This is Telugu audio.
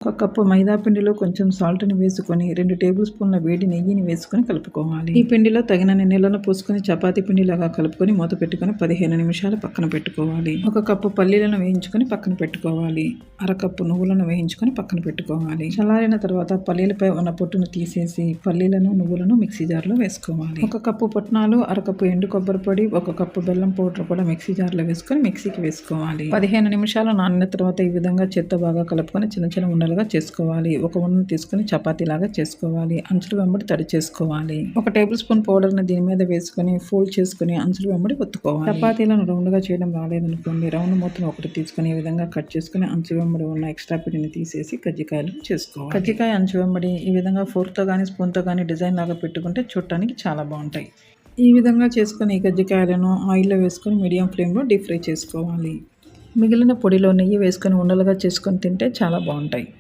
ఒక కప్పు మైదా పిండిలో కొంచెం సాల్ట్ని వేసుకొని 2 టేబుల్ స్పూన్ల వేడి నెయ్యిని వేసుకొని కలుపుకోవాలి. ఈ పిండిలో తగినన్ని నీళ్ళను పోసుకొని చపాతీ పిండిలాగా కలుపుకొని మూత పెట్టుకొని 15 నిమిషాలు పక్కన పెట్టుకోవాలి. ఒక కప్పు పల్లీలను వేయించుకొని పక్కన పెట్టుకోవాలి. అరకప్పు నువ్వులను వేయించుకొని పక్కన పెట్టుకోవాలి. చల్లారిన తర్వాత పల్లీలపై ఉన్న పొట్టును తీసేసి పల్లీలను నువ్వులను మిక్సీ జార్లో వేసుకోవాలి. ఒక కప్పు పుట్నాలు, అరకప్పు ఎండు కొబ్బరి పొడి, ఒక కప్పు బెల్లం పౌడర్ కూడా మిక్సీ జార్లో వేసుకొని మిక్సీకి వేసుకోవాలి. 15 నిమిషాలు నానిన తర్వాత ఈ విధంగా చేత్తో బాగా కలుపుకొని చిన్న చిన్న ఉండలుగా చేసుకోవాలి. ఒక ఉండను తీసుకుని చపాతీలాగా చేసుకోవాలి. అంచులు వెంబడి తడి చేసుకోవాలి. ఒక టేబుల్ స్పూన్ పౌడర్ని దీని మీద వేసుకొని ఫోల్డ్ చేసుకుని అంచులు వెంబడి ఒత్తుకోవాలి. చపాతీలను రౌండ్గా చేయడం రాలేదనుకోండి, రౌండ్ మూతను ఒకటి తీసుకుని ఈ విధంగా కట్ చేసుకుని అంచు వెంబడి ఉన్న ఎక్స్ట్రా పిండిని తీసేసి కజ్జికాయలు చేసుకోవాలి. కజ్జికాయ అంచు వెంబడి ఈ విధంగా ఫోర్క్తో కానీ స్పూన్తో కానీ డిజైన్ లాగా పెట్టుకుంటే చూడటానికి చాలా బాగుంటాయి. ఈ విధంగా చేసుకుని ఈ కజ్జికాయలను ఆయిల్లో వేసుకొని మీడియం ఫ్లేమ్లో డీప్ ఫ్రై చేసుకోవాలి. మిగిలిన పొడిలో నెయ్యి వేసుకొని ఉండలుగా చేసుకొని తింటే చాలా బాగుంటాయి.